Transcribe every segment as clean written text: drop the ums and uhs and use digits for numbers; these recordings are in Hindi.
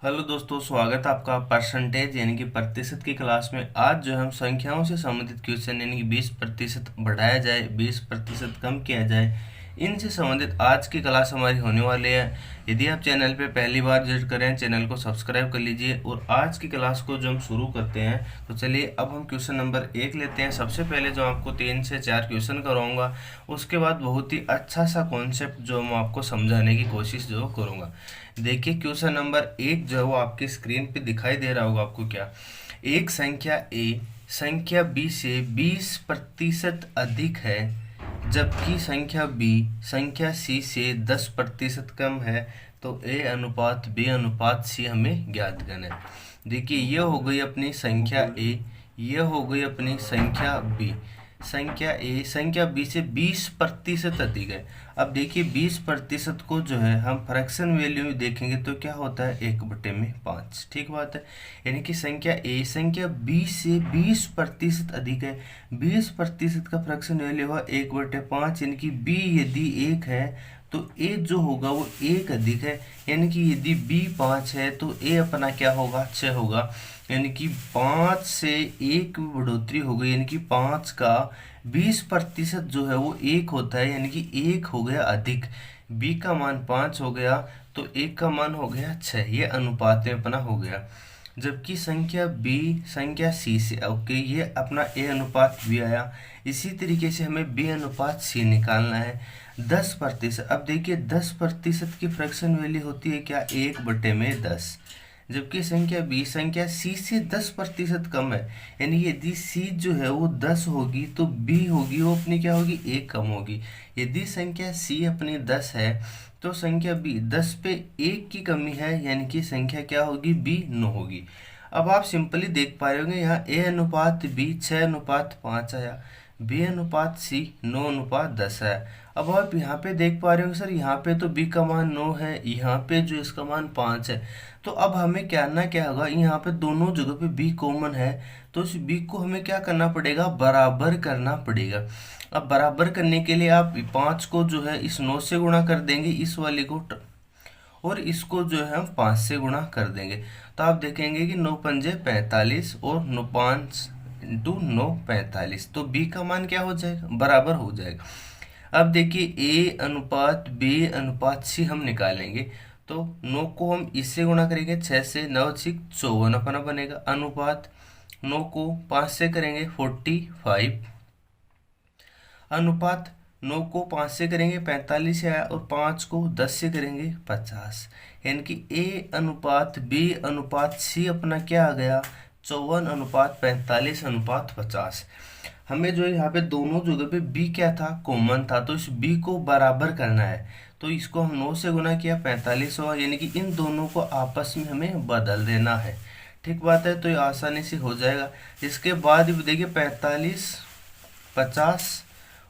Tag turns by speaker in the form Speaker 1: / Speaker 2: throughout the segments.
Speaker 1: हेलो दोस्तों, स्वागत है आपका परसेंटेज यानी कि प्रतिशत की क्लास में। आज जो हम संख्याओं से संबंधित क्वेश्चन यानी कि 20% बढ़ाया जाए, 20% कम किया जाए, इनसे संबंधित आज की क्लास हमारी होने वाली है। यदि आप चैनल पे पहली बार विजिट करें, चैनल को सब्सक्राइब कर लीजिए। और आज की क्लास को जो हम शुरू करते हैं, तो चलिए अब हम क्वेश्चन नंबर 1 लेते हैं। सबसे पहले जो आपको 3 से 4 क्वेश्चन कराऊंगा, उसके बाद बहुत ही अच्छा सा कॉन्सेप्ट जो मैं आपको समझाने की कोशिश जो करूँगा। देखिए क्वेश्चन नंबर 1 जो है वो आपकी स्क्रीन पे दिखाई दे रहा होगा आपको। क्या, एक संख्या ए संख्या बी से 20% अधिक है, जबकि संख्या बी संख्या सी से 10% कम है, तो ए अनुपात बी अनुपात सी हमें ज्ञात करना है। देखिए ये हो गई अपनी संख्या ए, ये हो गई अपनी संख्या बी। संख्या ए संख्या बी से 20% अधिक है। अब देखिए 20% को जो है हम फ्रैक्शन वैल्यू में देखेंगे तो क्या होता है, 1/5। ठीक बात है। यानी कि संख्या ए संख्या बी से 20% अधिक है। 20% का फ्रैक्शन वैल्यू हुआ 1/5, यानी कि बी यदि 1 है तो ए जो होगा वो 1 अधिक है। यानी कि यदि बी 5 है तो ए अपना क्या होगा, 6 होगा। यानी कि 5 से 1 में बढ़ोतरी हो गई, यानी कि 5 का 20% जो है वो 1 होता है, यानी कि 1 हो गया अधिक। बी का मान 5 हो गया तो 1 का मान हो गया 6। ये अनुपात में अपना हो गया। जबकि संख्या बी संख्या सी से, ओके, ये अपना ए अनुपात बी आया। इसी तरीके से हमें बी अनुपात सी निकालना है। 10%, अब देखिए 10% की फ्रैक्शन वैल्यू होती है क्या, 1/10। जबकि संख्या बी संख्या सी से 10% कम है। यानी यदि सी जो है वो 10 होगी तो बी होगी वो अपनी क्या होगी, 1 कम होगी। यदि संख्या सी अपनी 10 है तो संख्या बी 10 पे 1 की कमी है, यानी कि संख्या क्या होगी, बी 9 होगी। अब आप सिंपली देख पा रहे होंगे यहाँ ए अनुपात बी 6:5 आया, बी अनुपात सी 9:10 है। अब आप यहाँ पे देख पा रहे हो सर, यहाँ पे तो b का मान 9 है, यहाँ पे जो इसका मान 5 है। तो अब हमें क्या होगा, यहाँ पे दोनों जगह पे b कॉमन है, तो इस b को हमें क्या करना पड़ेगा, बराबर करना पड़ेगा। अब बराबर करने के लिए आप 5 को जो है इस 9 से गुणा कर देंगे, इस वाले को और इसको जो है हम 5 से गुणा कर देंगे। तो आप देखेंगे कि 9×5 = 45 और 5×9 = 45, तो b का मान क्या हो जाएगा, बराबर हो जाएगा। अब देखिए ए अनुपात बी अनुपात सी हम निकालेंगे, तो 9 को हम इससे गुणा करेंगे, 6 से 9×6 = 54 अपना बनेगा। अनुपात 9 को 5 से करेंगे 45, अनुपात 9 को 5 से करेंगे 45 आया, और 5 को 10 से करेंगे 50। यानी कि ए अनुपात बी अनुपात सी अपना क्या आ गया, 54:45:50। हमें जो है यहाँ पे दोनों जगह पे b क्या था, कॉमन था, तो इस b को बराबर करना है। तो इसको हम 9 से गुना किया, 45 हुआ, यानी कि इन दोनों को आपस में हमें बदल देना है। ठीक बात है, तो ये आसानी से हो जाएगा। इसके बाद देखिए 45, 50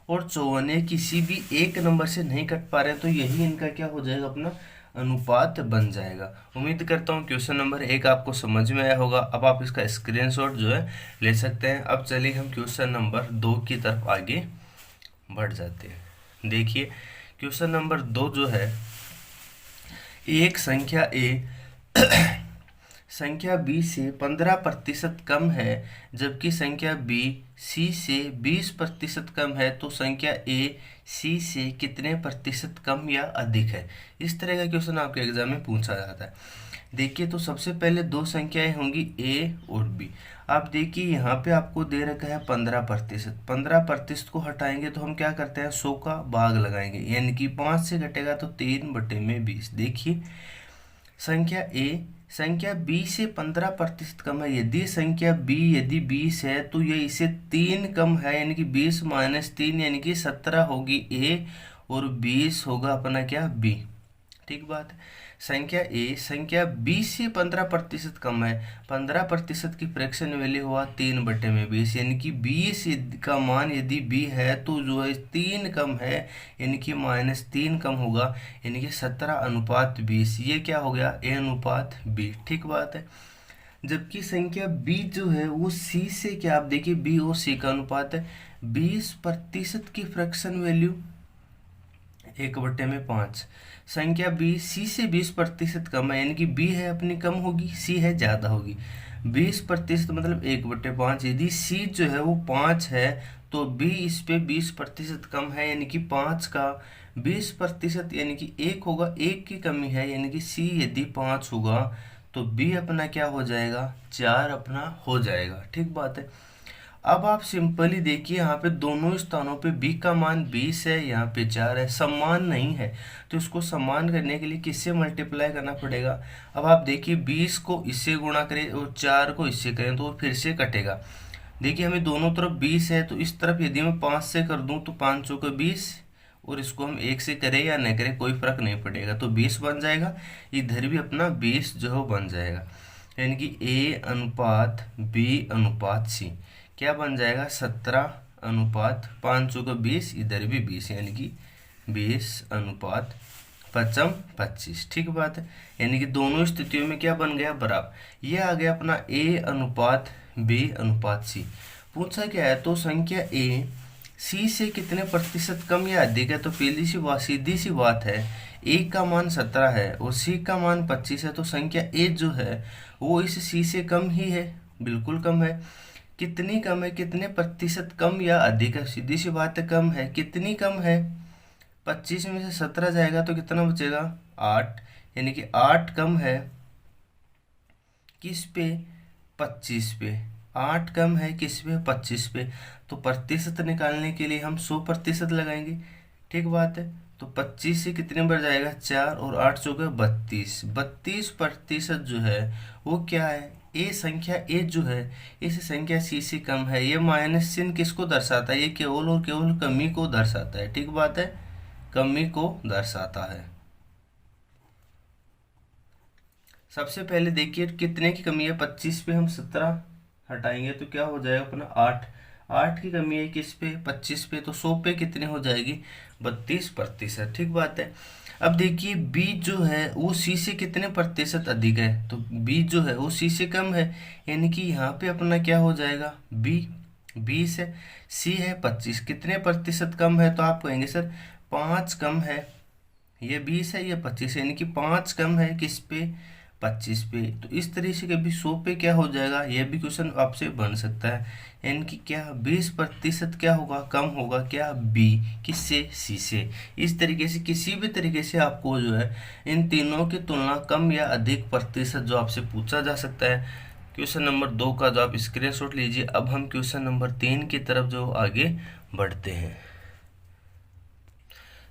Speaker 1: और 54 ये किसी भी एक नंबर से नहीं कट पा रहे हैं, तो यही इनका क्या हो जाएगा, अपना अनुपात बन जाएगा। उम्मीद करता हूँ क्वेश्चन नंबर 1 आपको समझ में आया होगा। अब आप इसका स्क्रीनशॉट जो है ले सकते हैं। अब चलिए हम क्वेश्चन नंबर 2 की तरफ आगे बढ़ जाते हैं। देखिए क्वेश्चन नंबर 2 जो है, एक संख्या ए संख्या बी से 15% कम है, जबकि संख्या बी सी से 20% कम है, तो संख्या ए सी से कितने प्रतिशत कम या अधिक है। इस तरह का क्वेश्चन आपके एग्जाम में पूछा जाता है। देखिए तो सबसे पहले दो संख्याएं होंगी ए और बी। आप देखिए यहाँ पे आपको दे रखा है 15%। 15% को हटाएंगे तो हम क्या करते हैं, 100 का भाग लगाएंगे, यानी कि 5 से घटेगा तो 3/20। देखिए संख्या ए संख्या बी से 15% कम है। यदि संख्या बी यदि 20 है तो ये इसे 3 कम है, यानी कि 20 - 3 यानी कि 17 होगी ए, और 20 होगा अपना क्या, बी। ठीक बात है। संख्या ए संख्या बी से 15% कम है। 15% की फ्रैक्शन वैल्यू हुआ 3/20, यानी कि 20 का मान यदि बी है तो जो है 3 कम है, यानी कि -3 कम होगा, यानी कि 17:20। ये क्या हो गया, ए अनुपात बी। ठीक बात है। जबकि संख्या बी जो है वो सी से क्या, आप देखिए बी और सी का अनुपात है। 20% की फ्रैक्शन वैल्यू 1/5। संख्या बी सी से 20% कम है, यानी कि बी है अपनी कम होगी, सी है ज़्यादा होगी। 20% मतलब 1/5। यदि सी जो है वो 5 है तो बी इस पे 20% कम है, यानी कि 5 का 20% यानी कि 1 होगा, 1 की कमी है, यानी कि सी यदि 5 होगा तो बी अपना क्या हो जाएगा, 4 अपना हो जाएगा। ठीक बात है। अब आप सिंपली देखिए यहाँ पे दोनों स्थानों पे b का मान 20 है, यहाँ पे 4 है, समान नहीं है, तो इसको समान करने के लिए किससे मल्टीप्लाई करना पड़ेगा। अब आप देखिए 20 को इससे गुणा करें और 4 को इससे करें तो वो फिर से कटेगा। देखिए हमें दोनों तरफ 20 है, तो इस तरफ यदि मैं 5 से कर दूं तो 5 चौके 20, और इसको हम 1 से करें या न करें कोई फर्क नहीं पड़ेगा, तो 20 बन जाएगा। इधर भी अपना 20 जो है बन जाएगा, यानी कि a अनुपात b अनुपात c क्या बन जाएगा, 17:5 इधर भी 20, यानी कि 20:5 ठीक बात है। यानी कि दोनों स्थितियों में क्या बन गया, बराबर। ये आ गया अपना a अनुपात b अनुपात c। पूछा क्या है, तो संख्या a c से कितने प्रतिशत कम या अधिक है। तो पहली सी बात, सीधी सी बात है, a का मान 17 है और c का मान 25 है, तो संख्या a जो है वो इस c से कम ही है, बिल्कुल कम है। कितनी कम है, कितने प्रतिशत कम या अधिक है, सीधी सी बात है, कम है। कितनी कम है, 25 में से 17 जाएगा तो कितना बचेगा, 8, यानी कि 8 कम है किस पे, 25 पे। 8 कम है किस पे, 25 पे। तो प्रतिशत निकालने के लिए हम 100% लगाएंगे। ठीक बात है। तो 25 से कितने बार जाएगा, 4, और 8 चौके 32। 32% जो है वो क्या है, ए संख्या ए जो है इस संख्या सी से कम है। ये माइनस चिन्ह किसको दर्शाता है, ये केवल और केवल कमी को दर्शाता है। ठीक बात है, कमी को दर्शाता है। सबसे पहले देखिए कितने की कमी है, 25 पे हम 17 हटाएंगे तो क्या हो जाएगा अपना 8। 8 की कमी है किस पे, 25 पे, तो 100 पे कितने हो जाएगी, 32%। ठीक बात है। अब देखिए b जो है वो c से कितने प्रतिशत अधिक है, तो b जो है वो c से कम है, यानी कि यहाँ पे अपना क्या हो जाएगा, b 20 है, c है 25, कितने प्रतिशत कम है, तो आप कहेंगे सर 5 कम है। ये 20 है, ये 25 है, यानी कि 5 कम है किस पे, 25 पे। तो इस तरीके से कभी 100 पे क्या हो जाएगा, ये भी क्वेश्चन आपसे बन सकता है। यानी कि क्या 20% क्या होगा, कम होगा, क्या बी किससे, सी से। इस तरीके से किसी भी तरीके से आपको जो है इन तीनों की तुलना कम या अधिक प्रतिशत जो आपसे पूछा जा सकता है। क्वेश्चन नंबर 2 का जो आप स्क्रीनशॉट लीजिए। अब हम क्वेश्चन नंबर 3 की तरफ जो आगे बढ़ते हैं।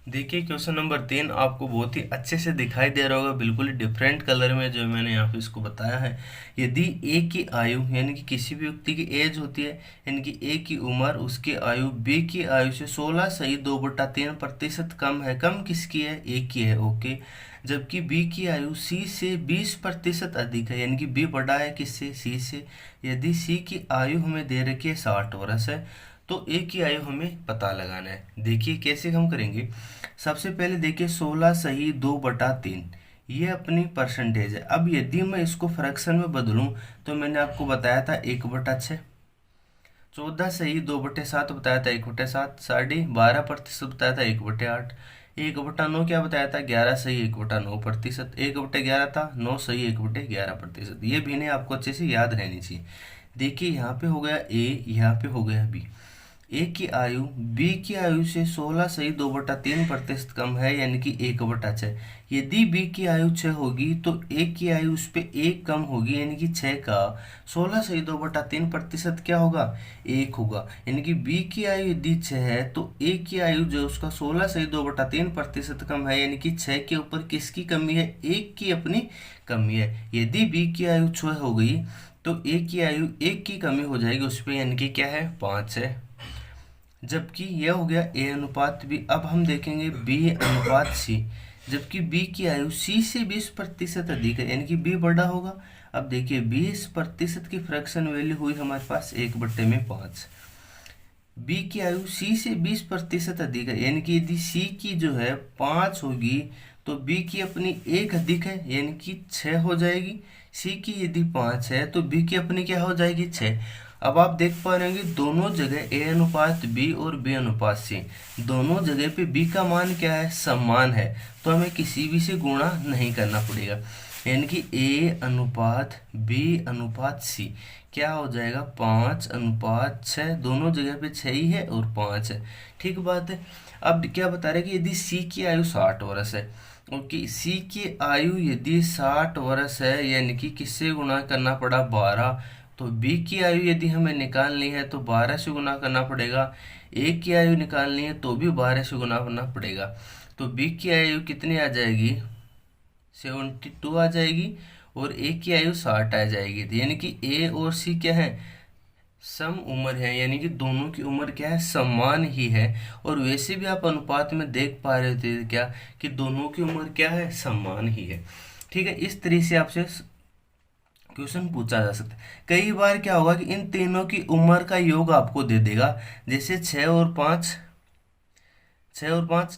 Speaker 1: देखिए क्वेश्चन नंबर 3 आपको बहुत ही अच्छे से दिखाई दे रहा होगा, बिल्कुल डिफरेंट कलर में जो मैंने यहाँ पे इसको बताया है। यदि ए की आयु यानी कि किसी भी व्यक्ति की एज होती है, यानी कि ए की उम्र, उसकी आयु बी की आयु से 16:2/3% कम है। कम किसकी है, ए की है, ओके। जबकि बी की आयु सी से 20% अधिक है, यानी कि बी बड़ा है किससे, सी से। यदि सी की आयु हमें दे रखी है 60 वर्ष है, तो ए की आयु हमें पता लगाना है। देखिए कैसे हम करेंगे। सबसे पहले देखिए 16:2/3 ये अपनी परसेंटेज है। अब यदि मैं इसको फ्रैक्शन में बदलूं तो मैंने आपको बताया था 1/6, 14:2/7 बताया था 1/7, 12.5% बताया था 1/8, 1/9 क्या बताया था, 11:1/9%, 1/11 था, 9:1/11%। ये भी नहीं आपको अच्छे से याद रहनी चाहिए। देखिए यहाँ पे हो गया ए, यहाँ पे हो गया बी। ए की आयु बी की आयु से 16:2/3% कम है, यानी कि 1/6। यदि बी की आयु 6 होगी तो ए की आयु उस पे 1 कम होगी, यानी कि 6 का 16:2/3% क्या होगा, 1 होगा। यानी कि बी की आयु यदि 6 है तो ए की आयु जो उसका 16:2/3% कम है, यानी कि 6 के ऊपर किसकी कमी है, 1 की अपनी कमी है। यदि बी की आयु 6 हो गई तो ए की आयु 1 की कमी हो जाएगी उस पर, यानी कि क्या है, 5 है। जबकि यह हो गया ए अनुपात बी। अब हम देखेंगे बी अनुपात सी। जबकि बी की आयु सी से 20% अधिक है, यानी कि बी बड़ा होगा। अब देखिए 20% की फ्रैक्शन वैल्यू हुई हमारे पास 1/5। बी की आयु सी से 20% अधिक है, यानी कि यदि सी की जो है 5 होगी तो बी की अपनी एक अधिक है यानी कि 6 हो जाएगी। सी की यदि 5 है तो बी की अपनी क्या हो जाएगी 6। अब आप देख पा रहे होंगे दोनों जगह ए अनुपात बी और बी अनुपात सी, दोनों जगह पे बी का मान क्या है, समान है। तो हमें किसी भी से गुणा नहीं करना पड़ेगा, यानी कि ए अनुपात बी अनुपात सी क्या हो जाएगा 5/6। दोनों जगह पे 6 ही है और 5 है। ठीक बात है। अब क्या बता रहे कि यदि सी की आयु 60 वर्ष है, ओके, सी की आयु यदि 60 वर्ष है यानी कि किससे गुणा करना पड़ा 12। तो बी की आयु यदि हमें निकालनी है तो 12 से गुना करना पड़ेगा। ए की आयु निकालनी है तो भी 12 से गुना करना पड़ेगा। तो बी की आयु कितनी आ जाएगी 72 आ जाएगी और ए की आयु 60 आ जाएगी। तो यानी कि ए और सी क्या है, सम उम्र है, यानी कि दोनों की उम्र क्या है, समान ही है। और वैसे भी आप अनुपात में देख पा रहे थे क्या कि दोनों की उम्र क्या है, समान ही है। ठीक है, इस तरह से आपसे क्वेश्चन पूछा जा सकता है। कई बार क्या होगा कि इन तीनों की उम्र का योग आपको दे देगा, जैसे 6 और 5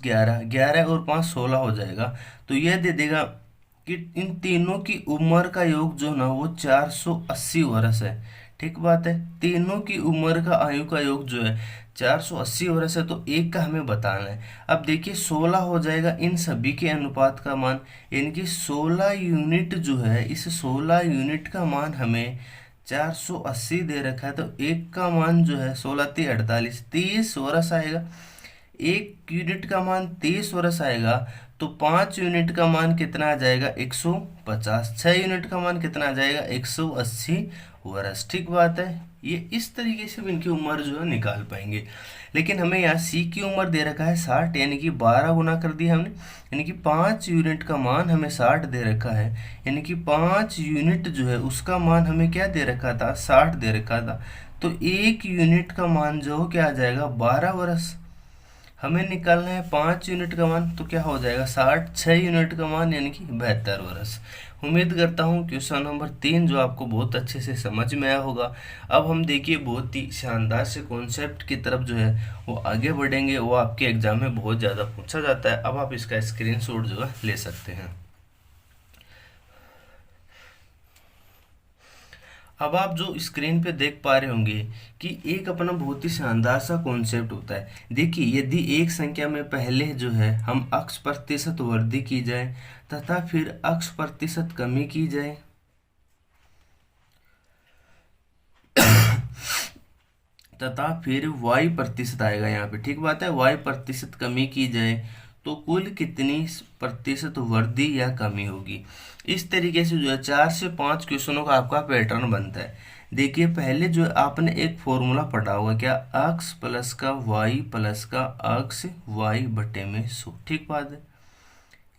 Speaker 1: 11, 11 और 5 16 हो जाएगा। तो यह दे देगा कि इन तीनों की उम्र का योग जो ना वो 480 वर्ष है। ठीक बात है, तीनों की उम्र का आयु का योग जो है 480 वर्ष है। तो एक का हमें बताना है। अब देखिए 16 हो जाएगा इन सभी के अनुपात का मान, यानी कि 16 यूनिट जो है, इस 16 यूनिट का मान हमें 480 दे रखा है। तो एक का मान जो है 16 × 48 30 वर्ष आएगा। एक यूनिट का मान 30 वर्ष आएगा। तो 5 यूनिट का मान कितना आ जाएगा 150। 6 यूनिट का मान कितना आ जाएगा 180 वर्ष। ठीक बात है, ये इस तरीके से इनकी उम्र जो है निकाल पाएंगे। लेकिन हमें यहाँ सी की उम्र दे रखा है 60, यानी कि 12 गुना कर दिया हमने, यानी कि 5 यूनिट का मान हमें 60 दे रखा है। यानी कि 5 यूनिट जो है उसका मान हमें क्या दे रखा था, 60 दे रखा था। तो एक यूनिट का मान जो क्या आ जाएगा 12 वर्ष। हमें निकालना है 5 यूनिट का मान, तो क्या हो जाएगा 60, 6 यूनिट का मान यानी कि 72 वर्ष। उम्मीद करता हूँ क्वेश्चन नंबर 3 जो आपको बहुत अच्छे से समझ में आया होगा। अब हम देखिए बहुत ही शानदार से कॉन्सेप्ट की तरफ जो है वो आगे बढ़ेंगे। वो आपके एग्जाम में बहुत ज़्यादा पूछा जाता है। अब आप इसका स्क्रीनशॉट जो है ले सकते हैं। अब आप जो स्क्रीन पे देख पा रहे होंगे कि एक अपना बहुत ही शानदार सा कॉन्सेप्ट होता है। देखिए यदि एक संख्या में पहले जो है हम अक्ष प्रतिशत वृद्धि की जाए तथा फिर अक्ष प्रतिशत कमी की जाए तथा फिर y प्रतिशत आएगा यहाँ पे। ठीक बात है, y प्रतिशत कमी की जाए तो कुल कितनी प्रतिशत वृद्धि या कमी होगी। इस तरीके से जो है 4 से 5 क्वेश्चनों का आपका पैटर्न बनता है। देखिए पहले जो आपने एक फॉर्मूला पढ़ा होगा, क्या, अक्ष प्लस का y प्लस का अक्ष y बटे में 100। ठीक बात है,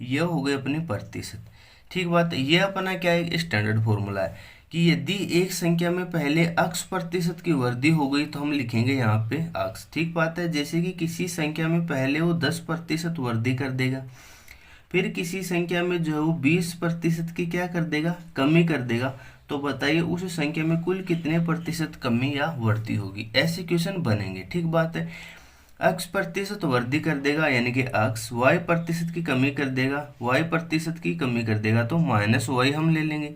Speaker 1: यह हो गई अपनी प्रतिशत। ठीक बात है, यह अपना क्या है, स्टैंडर्ड फॉर्मूला है कि यदि एक संख्या में पहले अक्ष प्रतिशत की वृद्धि हो गई तो हम लिखेंगे यहाँ पे अक्ष। ठीक बात है, जैसे कि किसी संख्या में पहले वो 10% वृद्धि कर देगा, फिर किसी संख्या में जो है वो 20% की क्या कर देगा, कमी कर देगा। तो बताइए उस संख्या में कुल कितने प्रतिशत कमी या वृद्धि होगी। ऐसे क्वेश्चन बनेंगे। ठीक बात है, अक्ष प्रतिशत वृद्धि कर देगा यानी कि अक्ष, y प्रतिशत की कमी कर देगा, y प्रतिशत की कमी कर देगा तो माइनस y हम ले लेंगे।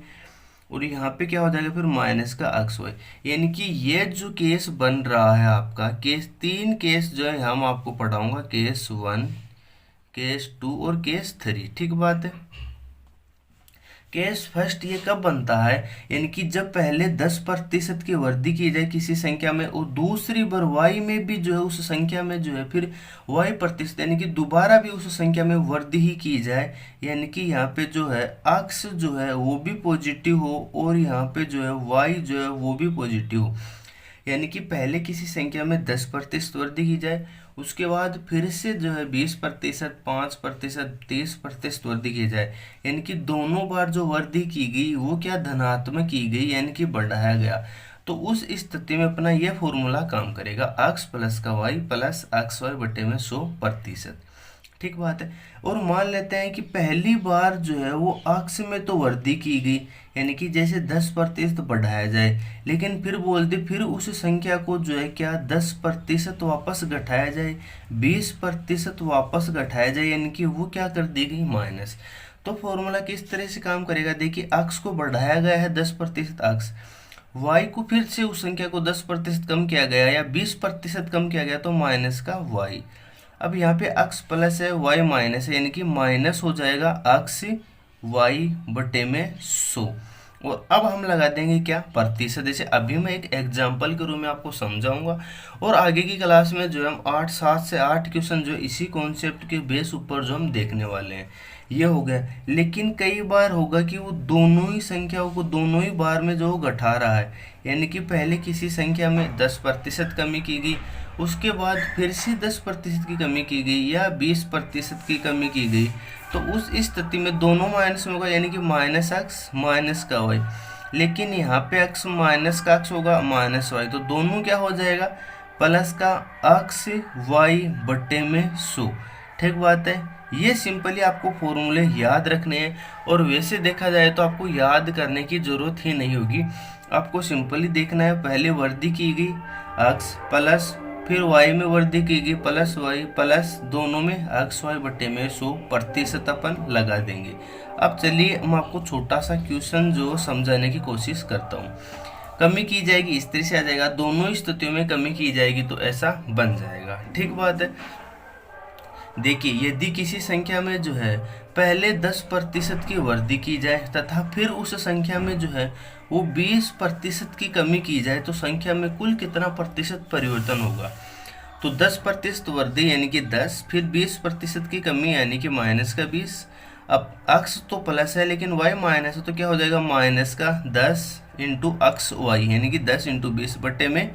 Speaker 1: और यहाँ पे क्या हो जाएगा फिर माइनस का अक्ष y। यानी कि ये जो केस बन रहा है आपका केस, 3 केस जो है हम आपको पढ़ाऊंगा, केस 1, केस 2 और केस 3। ठीक बात है, केस फर्स्ट ये कब बनता है, यानी कि जब पहले 10% की वृद्धि की जाए किसी संख्या में और दूसरी बार y में भी जो है उस संख्या में जो है फिर y प्रतिशत यानी कि दोबारा भी उस संख्या में वृद्धि ही की जाए। यानी कि यहाँ पे जो है अक्ष जो है वो भी पॉजिटिव हो और यहाँ पे जो है y जो है वो भी पॉजिटिव हो। यानी कि पहले किसी संख्या में 10% वृद्धि की जाए, उसके बाद फिर से जो है 20%, 5%, 30% वृद्धि की जाए। यानी कि दोनों बार जो वृद्धि की गई वो क्या धनात्मक की गई, यानी कि बढ़ाया गया। तो उस स्थिति में अपना यह फॉर्मूला काम करेगा, अक्ष प्लस का y प्लस अक्ष y बटे में 100%। ठीक बात है। और मान लेते हैं कि पहली बार जो है वो अक्स में तो वृद्धि की गई, यानी कि जैसे 10% बढ़ाया जाए, लेकिन फिर बोलते फिर उस संख्या को जो है क्या 10% वापस घटाया जाए, 20% वापस घटाया जाए, यानी कि वो क्या कर दी गई माइनस। तो फॉर्मूला किस तरह से काम करेगा, देखिए अक्स को बढ़ाया गया है 10% अक्स, वाई को फिर से उस संख्या को 10% कम किया गया या 20% कम किया गया तो माइनस का वाई। अब यहाँ पे अक्स प्लस है वाई माइनस है, यानी कि माइनस हो जाएगा अक्स वाई बटे में 100। और अब हम लगा देंगे क्या प्रतिशत, जैसे अभी मैं एक एग्जाम्पल के रूप में आपको समझाऊंगा और आगे की क्लास में जो है हम 7 से 8 क्वेश्चन जो इसी कॉन्सेप्ट के बेस ऊपर जो हम देखने वाले हैं। ये हो गया, लेकिन कई बार होगा कि वो दोनों ही संख्याओं को दोनों ही बार में जो घटा रहा है, यानी कि पहले किसी संख्या में 10% कमी की गई, उसके बाद फिर से 10% की कमी की गई या 20% की कमी की गई, तो उस स्थिति में दोनों माइनस में होगा, यानी कि माइनस एक्स माइनस का वाई। लेकिन यहाँ पे एक्स माइनस का एक्स होगा माइनस वाई, तो दोनों क्या हो जाएगा प्लस का एक्स वाई बटे में 100। ठीक बात है। ये सिंपली आपको फॉर्मूले याद रखने हैं और वैसे देखा जाए तो आपको याद करने की ज़रूरत ही नहीं होगी। आपको सिंपली देखना है, पहले वृद्धि की गई एक्स प्लस फिर वाई में वृद्धि की गई प्लस वाई प्लस दोनों में एक्स वाई बटे में 100% अपन लगा देंगे। अब चलिए हम आपको छोटा सा क्वेश्चन जो समझाने की कोशिश करता हूँ। कमी की जाएगी इस तरह से आ जाएगा, दोनों स्थितियों में कमी की जाएगी तो ऐसा बन जाएगा। ठीक बात है। देखिए यदि किसी संख्या में जो है पहले 10% की वृद्धि की जाए तथा फिर उस संख्या में जो है वो 20% की कमी की जाए तो संख्या में कुल कितना प्रतिशत परिवर्तन होगा। तो 10% वृद्धि यानी कि 10, फिर 20% की कमी यानी कि माइनस का 20। अब अक्स तो प्लस है लेकिन वाई माइनस है तो क्या हो जाएगा माइनस का 10 इंटू अक्स वाई, यानी कि 10 इंटू 20 बटे में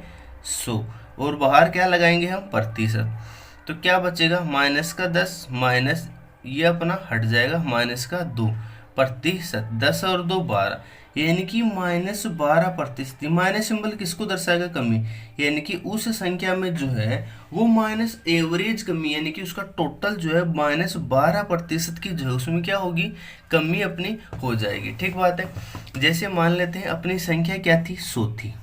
Speaker 1: 100। और बाहर क्या लगाएंगे हम प्रतिशत, तो क्या बचेगा माइनस का 10 माइनस ये अपना हट जाएगा माइनस का 2 प्रतिशत, 10 और 2 12, यानी कि -12%। माइनस सिंबल किसको दर्शाएगा कमी, यानी कि उस संख्या में जो है वो माइनस एवरेज कमी, यानी कि उसका टोटल जो है -12% की जो है उसमें क्या होगी कमी अपनी हो जाएगी। ठीक बात है। जैसे मान लेते हैं अपनी संख्या क्या थी 100 थी,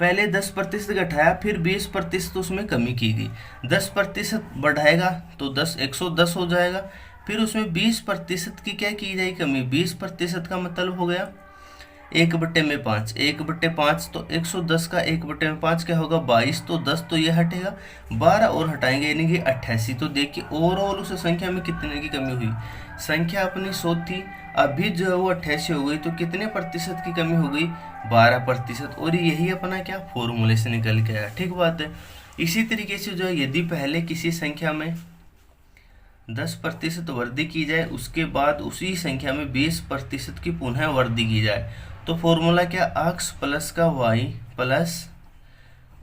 Speaker 1: पहले 10% घटाया फिर 20% उसमें कमी की गई, 10% बढ़ाएगा तो 110 हो जाएगा, फिर उसमें 20% की क्या की जाएगी कमी, 20% का मतलब हो गया 1/5, 1/5 तो 110 का 1/5 क्या होगा 22, तो 10 तो ये हटेगा, 12 और हटाएंगे यानी कि 88। तो देखिए ओवरऑल उस संख्या में कितने की कमी हुई, संख्या अपनी 100 थी, अभी जो है वो 88 हो गई, तो कितने प्रतिशत की कमी हो गई 12%। और यही अपना क्या फॉर्मूले से निकल के आया। ठीक बात है। इसी तरीके से जो है यदि पहले किसी संख्या में 10% वृद्धि की जाए उसके बाद उसी संख्या में 20% की पुनः वृद्धि की जाए तो फॉर्मूला क्या अक्स प्लस का वाई प्लस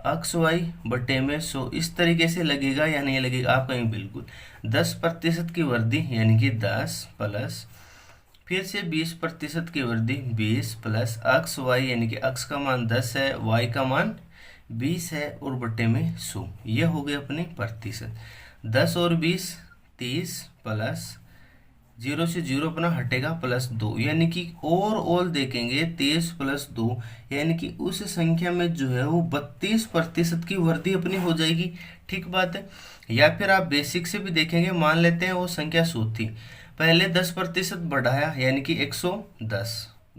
Speaker 1: अक्स वाई बटे में 100 इस तरीके से लगेगा या नहीं लगेगा आप कहीं बिल्कुल 10% की वृद्धि यानी कि 10 प्लस फिर से 20% की वृद्धि 20 प्लस अक्स वाई यानी कि अक्स का मान 10 है वाई का मान 20 है और बटे में 100। ये हो गए अपने प्रतिशत। 10 और 20 30 प्लस 0 से 0 अपना हटेगा +2, यानी कि ओवरऑल देखेंगे 23 + 2 यानी कि उस संख्या में जो है वो 32% की वृद्धि अपनी हो जाएगी। ठीक बात है। या फिर आप बेसिक से भी देखेंगे, मान लेते हैं वो संख्या 100 थी, पहले 10% बढ़ाया यानी कि 110,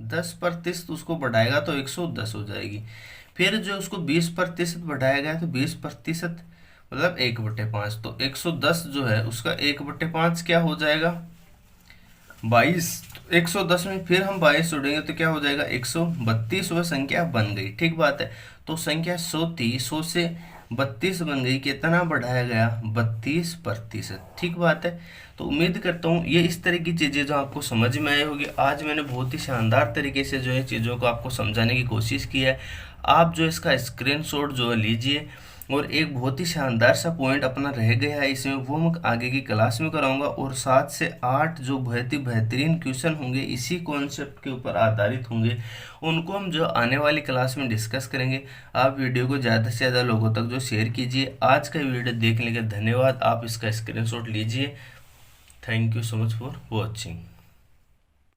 Speaker 1: 10% उसको बढ़ाएगा तो 110 हो जाएगी, फिर जो उसको 20% बढ़ाया गया तो 20% मतलब 1/5, तो 110 जो है उसका 1/5 क्या हो जाएगा 22, 110 में फिर हम 22 जोड़ेंगे तो क्या हो जाएगा 132, वह संख्या बन गई। ठीक बात है। तो संख्या 100 थी, 100 से 32 बन गई, कितना बढ़ाया गया 32%। ठीक बात है। तो उम्मीद करता हूँ ये इस तरह की चीज़ें जो आपको समझ में आई होगी। आज मैंने बहुत ही शानदार तरीके से जो है चीज़ों को आपको समझाने की कोशिश की है। आप जो इसका स्क्रीनशॉट जो है लीजिए और एक बहुत ही शानदार सा पॉइंट अपना रह गया है इसमें, वो मैं आगे की क्लास में कराऊंगा। और 7 से 8 जो बहुत ही बेहतरीन क्वेश्चन होंगे इसी कॉन्सेप्ट के ऊपर आधारित होंगे, उनको हम जो आने वाली क्लास में डिस्कस करेंगे। आप वीडियो को ज़्यादा से ज़्यादा लोगों तक जो शेयर कीजिए। आज का वीडियो देखने के धन्यवाद। आप इसका स्क्रीनशॉट लीजिए। Thank you so much for watching.